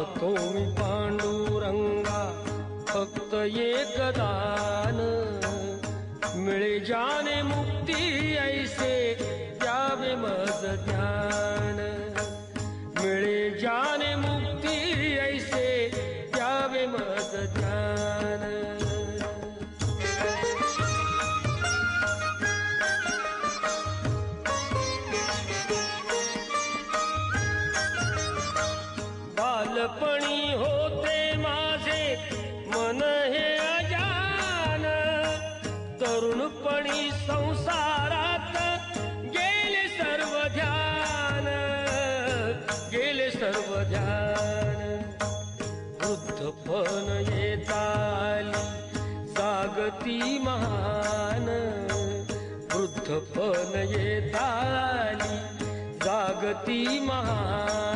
मागतो मी पांडुरंगा फक्त एक दान, मिळे जाने मुक्ती ऐसे द्यावे मज ध्यान, मिळे जाने मुक्ती ऐसे द्यावे मज ध्यान। बालपणी होते माझे मन हे अजान, तरुणपणी संसारात गेले सर्व ध्यान, गेले सर्व ध्यान। वृद्धपण येताली जागती महान, वृद्धपण येताली जागती महान।